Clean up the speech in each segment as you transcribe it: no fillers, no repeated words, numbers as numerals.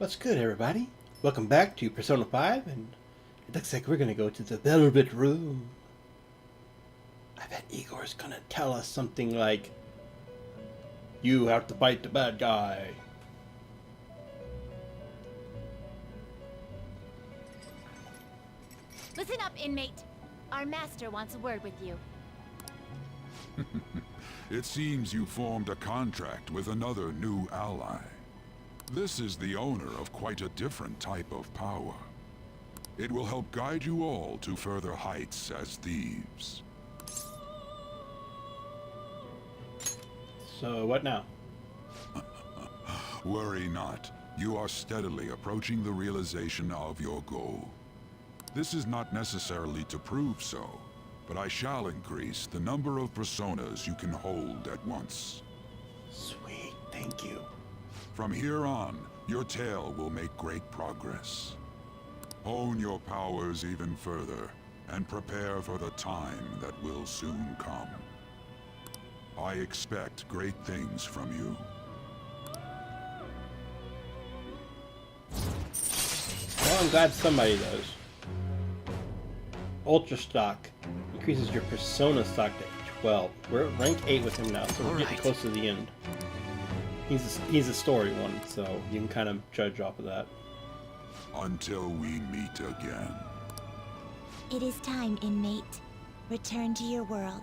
What's good, everybody? Welcome back to Persona 5, and it looks like we're gonna go to the Velvet Room. I bet Igor's gonna tell us something like, "You have to fight the bad guy." Listen up, inmate. Our master wants a word with you. It seems you formed a contract with another new ally. This is the owner of quite a different type of power. It will help guide you all to further heights as thieves. So, what now? Worry not. You are steadily approaching the realization of your goal. This is not necessarily to prove so, but I shall increase the number of personas you can hold at once. Sweet, thank you. From here on, your tale will make great progress. Hone your powers even further, and prepare for the time that will soon come. I expect great things from you. Well, I'm glad somebody does. Ultra stock increases your persona stock to 12. We're at rank 8 with him now, so we're getting close to the end. He's a story one, so you can kind of judge off of that. Until we meet again. It is time, inmate. Return to your world.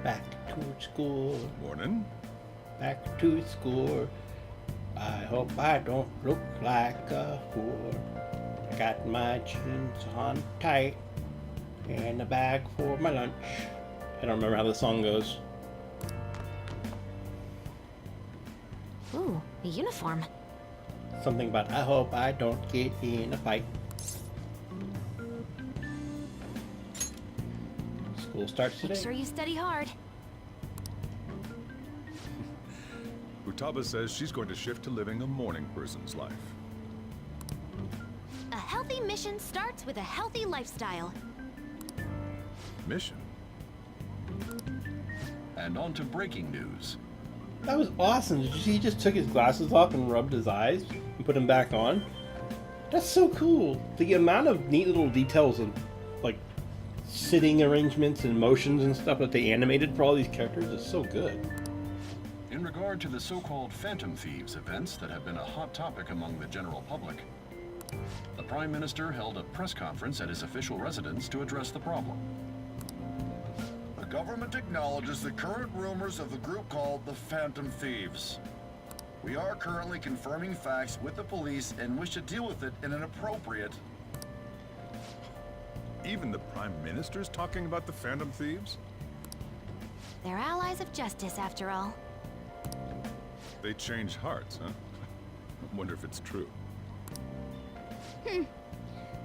Back to school. Morning. Back to school. I hope I don't look like a fool. I got my jeans on tight and a bag for my lunch. I don't remember how the song goes. Ooh, a uniform. Something about I hope I don't get in a fight. School starts Make today. sure you study hard. Futaba says she's going to shift to living a morning person's life. A healthy mission starts with a healthy lifestyle. Mission? And on to breaking news. That was awesome. Did you see he just took his glasses off and rubbed his eyes and put them back on? That's so cool. The amount of neat little details of like sitting arrangements and motions and stuff that they animated for all these characters is so good. In regard to the so-called Phantom Thieves events that have been a hot topic among the general public, the Prime Minister held a press conference at his official residence to address the problem. The government acknowledges the current rumors of the group called the Phantom Thieves. We are currently confirming facts with the police and wish to deal with it in an appropriate... Even the Prime Minister's talking about the Phantom Thieves? They're allies of justice, after all. They change hearts, huh? I wonder if it's true.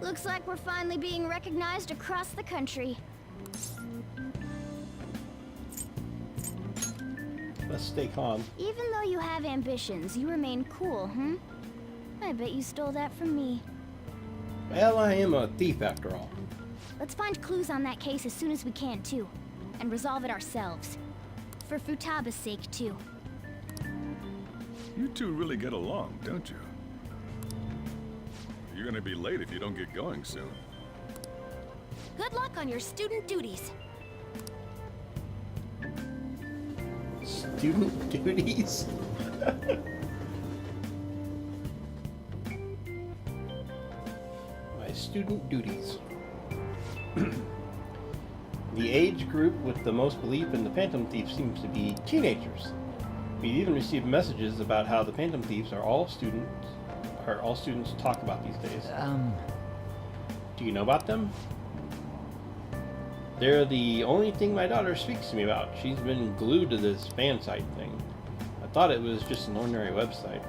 Looks like we're finally being recognized across the country. Let's stay calm. Even though you have ambitions, you remain cool, I bet you stole that from me. Well, I am a thief after all. Let's find clues on that case as soon as we can, too. And resolve it ourselves. For Futaba's sake, too. You two really get along, don't you? You're gonna be late if you don't get going soon. Good luck on your student duties. Student duties? My student duties. The age group with the most belief in the Phantom Thieves seems to be teenagers. We even received messages about how the Phantom Thieves are all students talk about these days. Do you know about them? They're the only thing my daughter speaks to me about. She's been glued to this fan site thing. I thought it was just an ordinary website.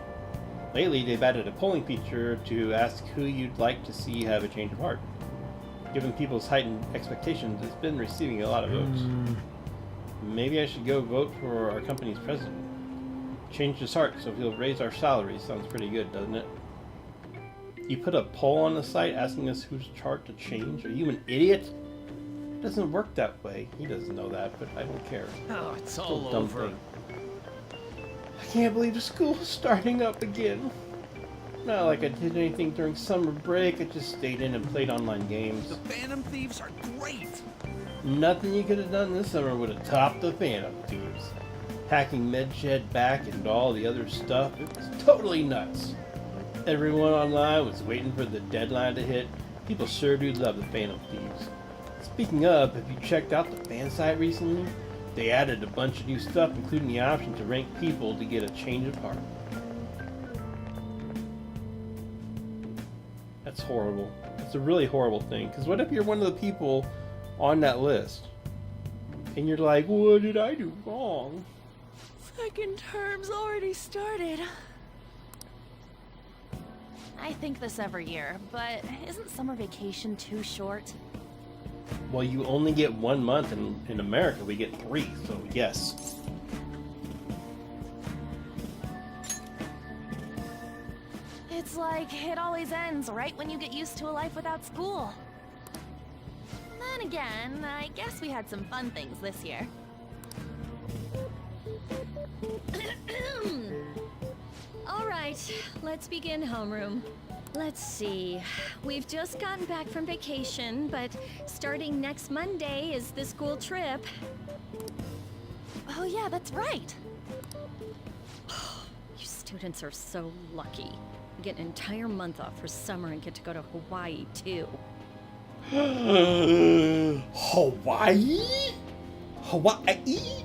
Lately, they've added a polling feature to ask who you'd like to see have a change of heart. Given people's heightened expectations, it's been receiving a lot of votes. Maybe I should go vote for our company's president. Change his heart so he'll raise our salaries. Sounds pretty good, doesn't it? You put a poll on the site asking us whose chart to change? Are you an idiot? It doesn't work that way. He doesn't know that, but I don't care. Oh, it's Still all a dumb over. thing. I can't believe the school's starting up again. Not like I did anything during summer break. I just stayed in and played online games. The Phantom Thieves are great. Nothing you could have done this summer would have topped the Phantom Thieves. Hacking MedShed back and all the other stuff, it was totally nuts. Everyone online was waiting for the deadline to hit. People sure do love the Phantom Thieves. Speaking of, have you checked out the fan site recently? They added a bunch of new stuff, including the option to rank people to get a change of heart. That's horrible. It's a really horrible thing, because what if you're one of the people on that list? And you're like, what did I do wrong? Second term's already started. I think this every year, but isn't summer vacation too short? Well, you only get 1 month, and in America we get 3, so yes. It's like it always ends right when you get used to a life without school. Then again, I guess we had some fun things this year. All right, let's begin homeroom. Let's see. We've just gotten back from vacation, but starting next Monday is the school trip. Oh yeah, that's right. You students are so lucky. You get an entire month off for summer and get to go to Hawaii, too. Hawaii? Hawaii?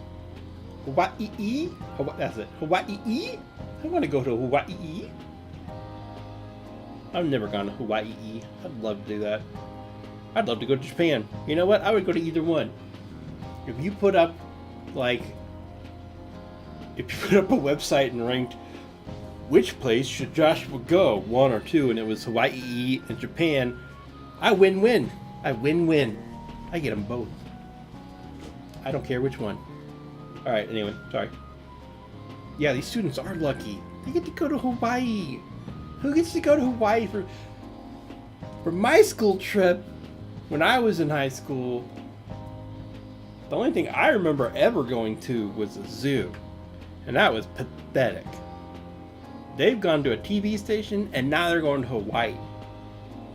Hawaii? That's it. Hawaii? I want to go to Hawaii. I've never gone to Hawaii. I'd love to do that. I'd love to go to Japan. You know what? I would go to either one. If you put up, like, if you put up a website and ranked which place should Joshua go, 1 or 2, and it was Hawaii and Japan, I win-win. I win-win. I get them both. I don't care which one. Alright, anyway, sorry. Yeah, these students are lucky. They get to go to Hawaii. Who gets to go to Hawaii for my school trip when I was in high school? The only thing I remember ever going to was a zoo. And that was pathetic. They've gone to a TV station and now they're going to Hawaii.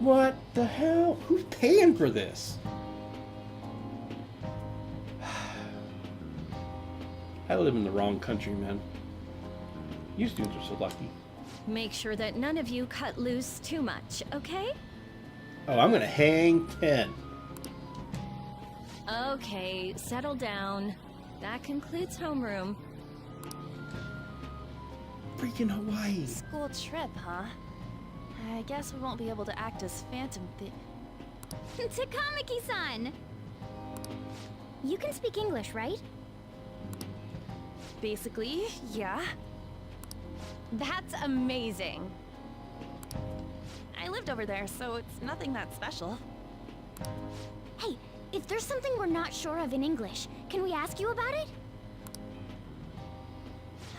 What the hell? Who's paying for this? I live in the wrong country, man. You students are so lucky. Make sure that none of you cut loose too much, okay? Oh, I'm gonna hang 10. Okay, settle down. That concludes homeroom. Freaking Hawaii. School trip, huh? I guess we won't be able to act as Phantom Takamaki-san! You can speak English, right? Basically, yeah. That's amazing. I lived over there, so it's nothing that special. Hey, if there's something we're not sure of in English, can we ask you about it?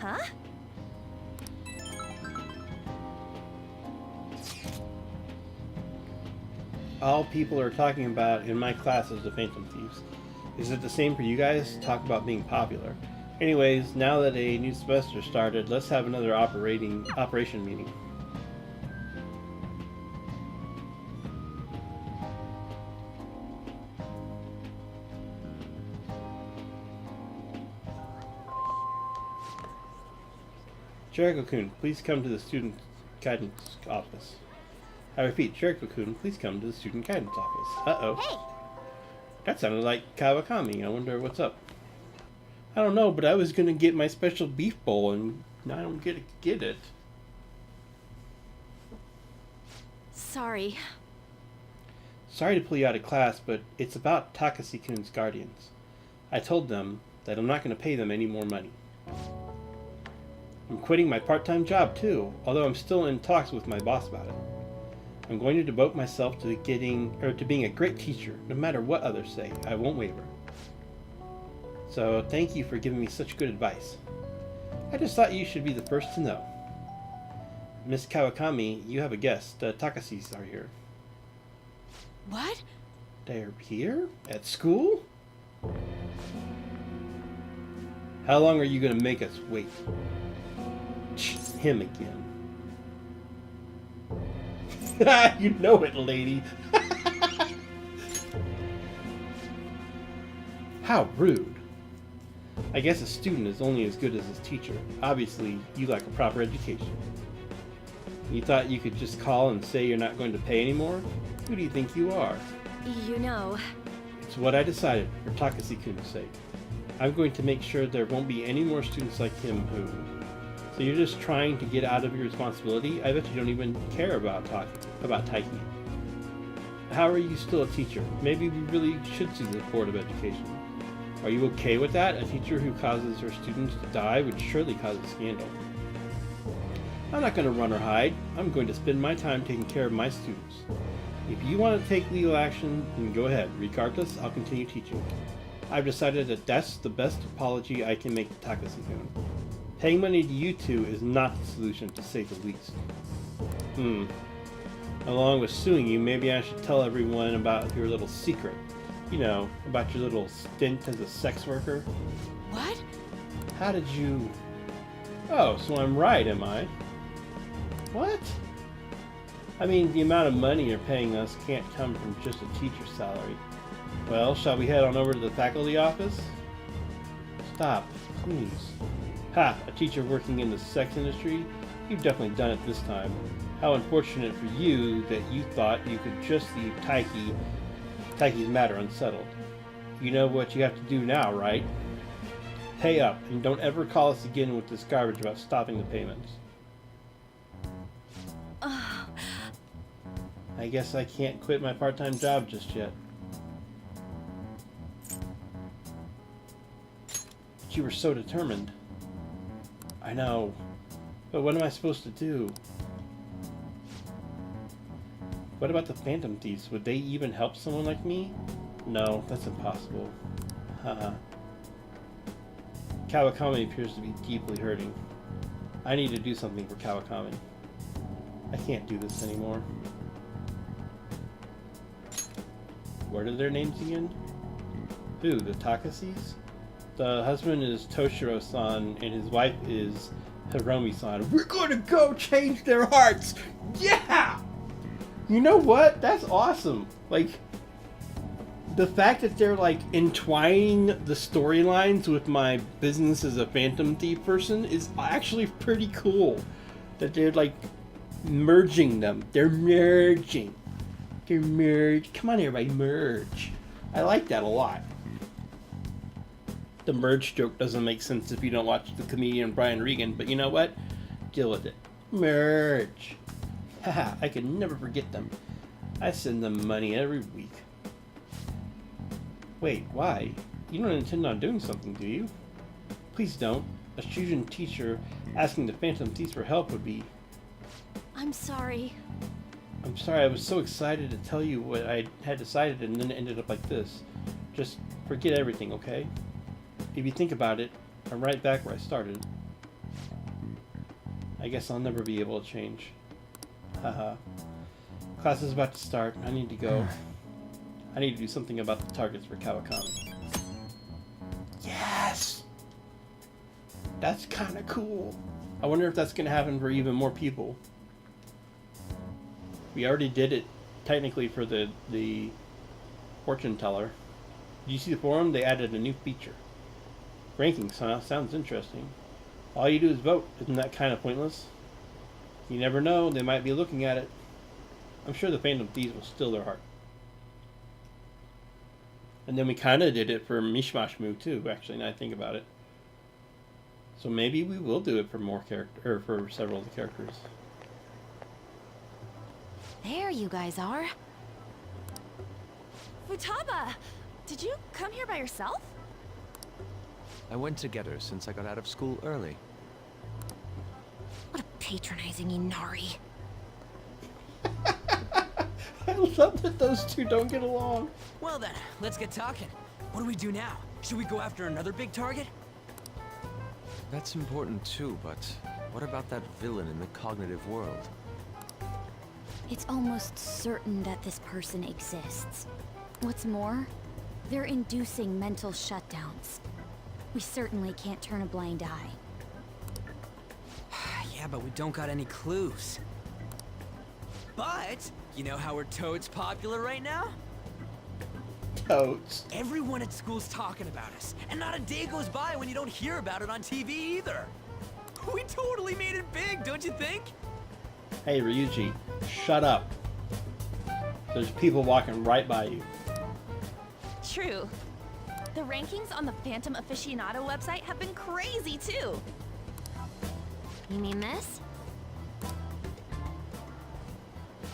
Huh? All people are talking about in my class is the Phantom Thieves. Is it the same for you guys? Talk about being popular. Anyways, now that a new semester started, let's have another operation meeting. Jericho-kun, please come to the student guidance office. I repeat, Jericho-kun, please come to the student guidance office. Uh-oh. Hey! That sounded like Kawakami. I wonder what's up. I don't know, but I was gonna get my special beef bowl and I don't get it. Sorry. Sorry to pull you out of class, but it's about Takashi-kun's guardians. I told them that I'm not gonna pay them any more money. I'm quitting my part-time job too, although I'm still in talks with my boss about it. I'm going to devote myself to being a great teacher, no matter what others say. I won't waver. So thank you for giving me such good advice. I just thought you should be the first to know. Miss Kawakami, you have a guest. The Takasis are here. What? They're here? At school? How long are you going to make us wait? Him again. You know it, lady. How rude. I guess a student is only as good as his teacher. Obviously, you lack a proper education. You thought you could just call and say you're not going to pay anymore? Who do you think you are? You know, It's what I decided, for Takasi-kun's sake. I'm going to make sure there won't be any more students like him who... So you're just trying to get out of your responsibility? I bet you don't even care about Taiki. How are you still a teacher? Maybe we really should see the Board of Education. Are you okay with that? A teacher who causes her students to die would surely cause a scandal. I'm not going to run or hide. I'm going to spend my time taking care of my students. If you want to take legal action, then go ahead. Regardless, I'll continue teaching. I've decided that that's the best apology I can make to Takasi-kun. Paying money to you two is not the solution, to say the least. Along with suing you, maybe I should tell everyone about your little secret. You know, about your little stint as a sex worker. What? How did you... Oh, so I'm right, am I? What? I mean, the amount of money you're paying us can't come from just a teacher's salary. Well, shall we head on over to the faculty office? Stop, please. Ha! A teacher working in the sex industry? You've definitely done it this time. How unfortunate for you that you thought you could just leave Taiki's matter unsettled. You know what you have to do now, right? Pay up, and don't ever call us again with this garbage about stopping the payments. I guess I can't quit my part-time job just yet. But you were so determined. I know. But what am I supposed to do? What about the Phantom Thieves? Would they even help someone like me? No, that's impossible. Haha. Kawakami appears to be deeply hurting. I need to do something for Kawakami. I can't do this anymore. What are their names again? Who? The Takasis? The husband is Toshiro-san, and his wife is Hiromi-san. We're gonna go change their hearts! Yeah! You know what? That's awesome. Like, the fact that they're, like, entwining the storylines with my business as a Phantom Thief person is actually pretty cool. That they're, like, merging them. They're merging. They're merged. Come on, everybody, merge. I like that a lot. The merge joke doesn't make sense if you don't watch the comedian Brian Regan, but you know what? Deal with it. Merge. Haha, I can never forget them. I send them money every week. Wait, why? You don't intend on doing something, do you? Please don't. A student teacher asking the Phantom Thieves for help would be... I'm sorry. I'm sorry, I was so excited to tell you what I had decided and then it ended up like this. Just forget everything, okay? If you think about it, I'm right back where I started. I guess I'll never be able to change. Haha. Class is about to start. I need to go. I need to do something about the targets for Kawakami. Yes! That's kind of cool. I wonder if that's going to happen for even more people. We already did it, technically, for the fortune teller. Did you see the forum? They added a new feature. Rankings, huh? Sounds interesting. All you do is vote. Isn't that kind of pointless? You never know. They might be looking at it. I'm sure the Phantom Thieves will steal their heart. And then we kind of did it for Mishmash Moo too, actually, now I think about it. So maybe we will do it for more character, or for several of the characters. There you guys are. Futaba! Did you come here by yourself? I went to get her since I got out of school early. What a patronizing Inari. I love that those two don't get along. Well then, let's get talking. What do we do now? Should we go after another big target? That's important too, but what about that villain in the cognitive world? It's almost certain that this person exists. What's more, they're inducing mental shutdowns. We certainly can't turn a blind eye. Yeah, but we don't got any clues. But, you know how we're toads popular right now? Toads. Everyone at school's talking about us, and not a day goes by when you don't hear about it on TV either. We totally made it big, don't you think? Hey Ryuji, shut up. There's people walking right by you. True. The rankings on the Phantom Aficionado website have been crazy too. You mean this?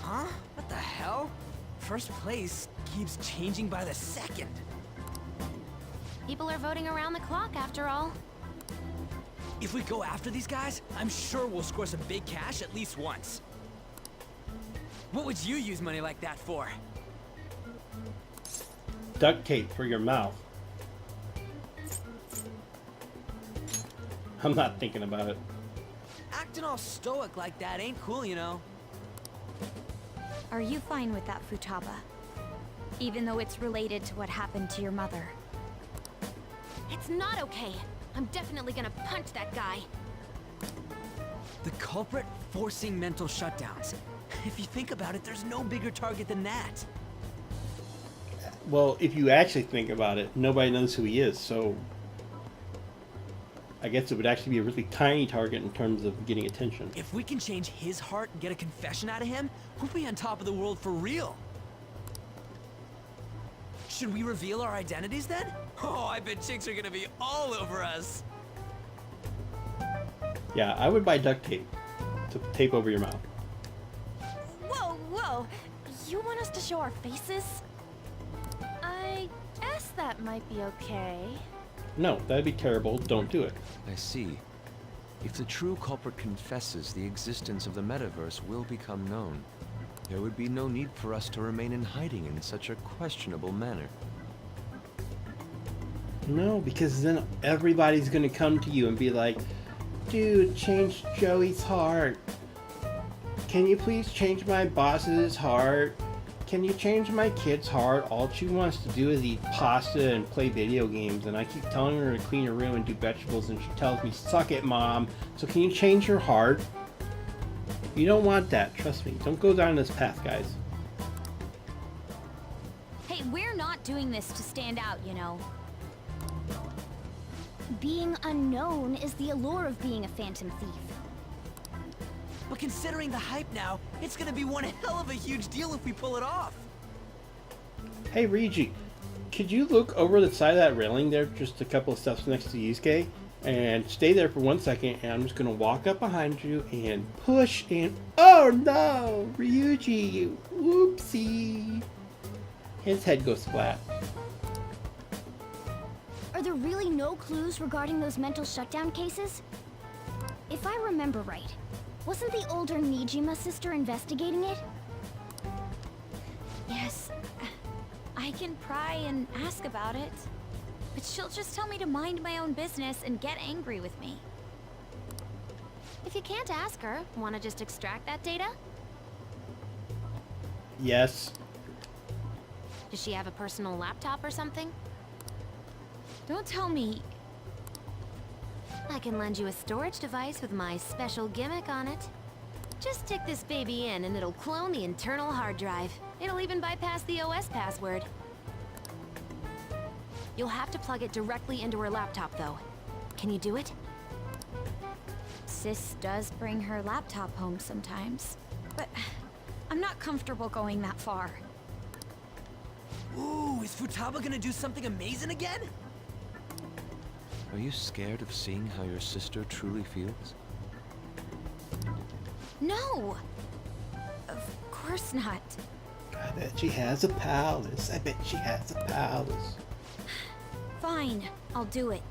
Huh? What the hell? First place keeps changing by the second. People are voting around the clock after all. If we go after these guys, I'm sure we'll score some big cash at least once. What would you use money like that for? Duct tape for your mouth. I'm not thinking about it. Acting all stoic like that ain't cool, you know. Are you fine with that, Futaba? Even though it's related to what happened to your mother. It's not okay. I'm definitely gonna punch that guy. The culprit forcing mental shutdowns. If you think about it, there's no bigger target than that. Well, if you actually think about it, nobody knows who he is, so I guess it would actually be a really tiny target in terms of getting attention. If we can change his heart and get a confession out of him, we'll be on top of the world for real. Should we reveal our identities then? Oh, I bet chicks are gonna be all over us. Yeah, I would buy duct tape to tape over your mouth. Whoa, whoa. You want us to show our faces? I guess that might be okay. No, that'd be terrible. Don't do it. I see. If the true culprit confesses, the existence of the metaverse will become known. There would be no need for us to remain in hiding in such a questionable manner. No, because then everybody's gonna come to you and be like, dude, change Joey's heart. Can you please change my boss's heart? Can you change my kid's heart? All she wants to do is eat pasta and play video games, and I keep telling her to clean her room and do vegetables, and she tells me, suck it, Mom. So can you change her heart? You don't want that, trust me. Don't go down this path, guys. Hey, we're not doing this to stand out, you know. Being unknown is the allure of being a phantom thief. But considering the hype now, it's gonna be one hell of a huge deal if we pull it off. Hey, Ryuji, could you look over the side of that railing there, just a couple of steps next to Yusuke, and stay there for 1 second, and I'm just gonna walk up behind you and push and... Oh no! Ryuji! Whoopsie! His head goes flat. Are there really no clues regarding those mental shutdown cases? If I remember right, wasn't the older Nijima sister investigating it? Yes, I can pry and ask about it, but she'll just tell me to mind my own business and get angry with me. If you can't ask her, wanna just extract that data? Yes. Does she have a personal laptop or something? Don't tell me. I can lend you a storage device with my special gimmick on it. Just stick this baby in and it'll clone the internal hard drive. It'll even bypass the OS password. You'll have to plug it directly into her laptop though. Can you do it? Sis does bring her laptop home sometimes, but I'm not comfortable going that far. Ooh, is Futaba gonna do something amazing again? Are you scared of seeing how your sister truly feels? No! Of course not. I bet she has a palace. I bet she has a palace. Fine, I'll do it.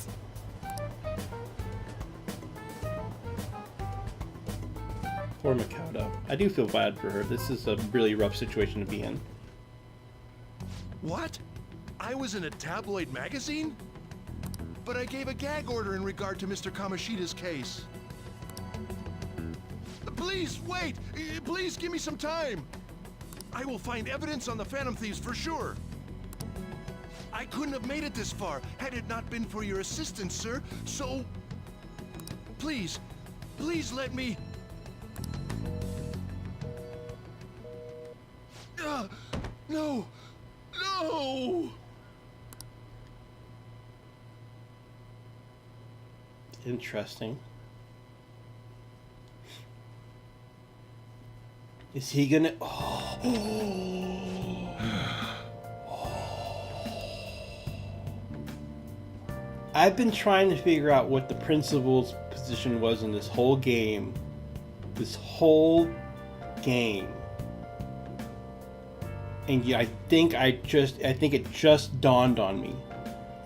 Poor Makoto. I do feel bad for her. This is a really rough situation to be in. What? I was in a tabloid magazine? but I gave a gag order in regard to Mr. Kamoshida's case. Please, wait! Please give me some time! I will find evidence on the Phantom Thieves for sure. I couldn't have made it this far had it not been for your assistance, sir, so... Please, please let me... No! No! Interesting. Is he gonna... I've been trying to figure out what the principal's position was in this whole game. This whole game. And yeah, I think it just dawned on me.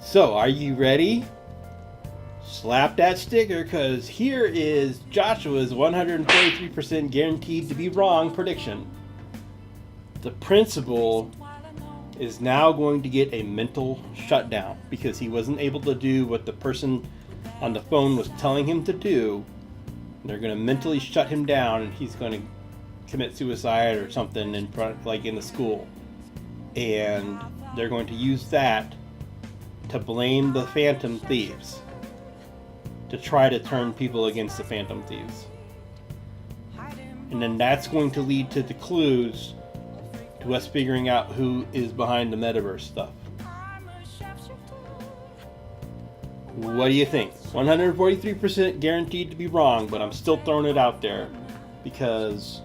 So, are you ready? Slap that sticker, because here is Joshua's 143% guaranteed to be wrong prediction. The principal is now going to get a mental shutdown because he wasn't able to do what the person on the phone was telling him to do. They're going to mentally shut him down, and he's going to commit suicide or something in front, like in the school. And they're going to use that to blame the Phantom Thieves, to try to turn people against the Phantom Thieves. And then that's going to lead to the clues to us figuring out who is behind the metaverse stuff. What do you think? 143% guaranteed to be wrong, but I'm still throwing it out there because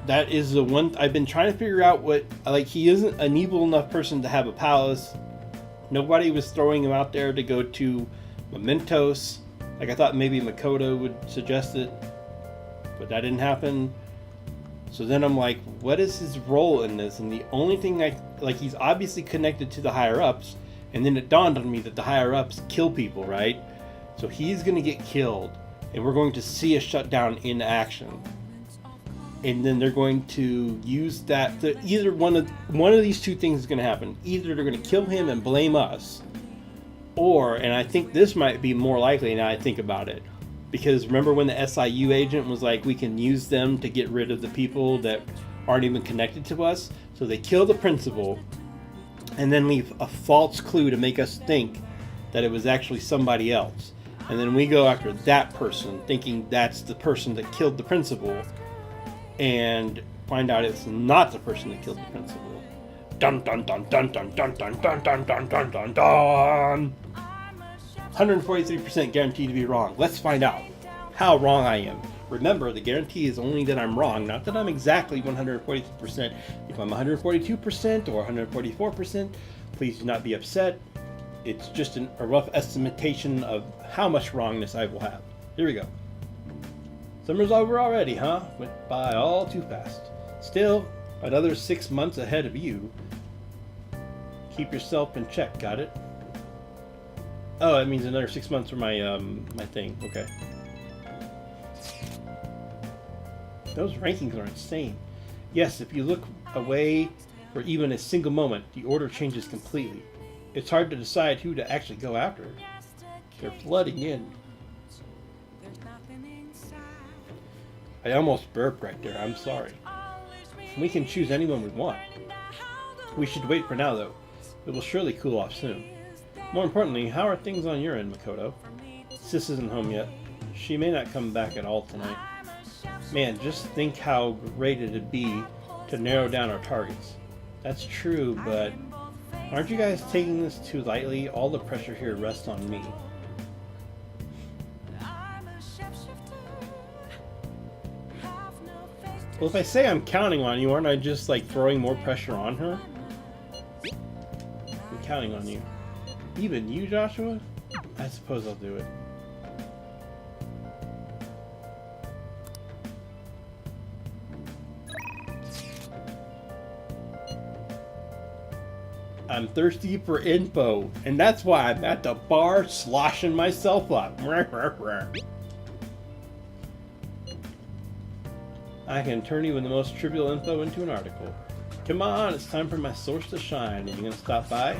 that is the one I've been trying to figure out. What, like, he isn't an evil enough person to have a palace. Nobody was throwing him out there to go to Mementos. Like, I thought maybe Makoto would suggest it, but that didn't happen. So then I'm like, what is his role in this? And the only thing he's obviously connected to the higher ups, and then it dawned on me that the higher ups kill people, right? So he's gonna get killed, and we're going to see a shutdown in action. And then they're going to use that. Either one of these two things is going to happen. Either they're going to kill him and blame us, or, and I think this might be more likely now I think about it, because remember when the SIU agent was like, we can use them to get rid of the people that aren't even connected to us? So they kill the principal and then leave a false clue to make us think that it was actually somebody else. And then we go after that person thinking that's the person that killed the principal, and find out it's not the person that killed the principal. Dun dun dun dun dun dun dun dun dun dun dun dun dun. 143% guaranteed to be wrong. Let's find out how wrong I am. Remember, the guarantee is only that I'm wrong, not that I'm exactly 143%. If I'm 142% or 144%, please do not be upset. It's just a rough estimation of how much wrongness I will have. Here we go. Summer's over already, huh? Went by all too fast. Still, another 6 months ahead of you. Keep yourself in check, got it? Oh, that means another 6 months for my my thing. Okay. Those rankings are insane. Yes, if you look away for even a single moment, the order changes completely. It's hard to decide who to actually go after. They're flooding in. I almost burped right there. I'm sorry. We can choose anyone we want. We should wait for now, though. It will surely cool off soon. More importantly, how are things on your end, Makoto? Sis isn't home yet. She may not come back at all tonight. Man, just think how great it'd be to narrow down our targets. That's true, but aren't you guys taking this too lightly? All the pressure here rests on me. Well, if I say I'm counting on you, aren't I just like throwing more pressure on her? I'm counting on you. Even you, Joshua? I suppose I'll do it. I'm thirsty for info, and that's why I'm at the bar sloshing myself up. I can turn even the most trivial info into an article. Come on, it's time for my source to shine. Are you gonna stop by?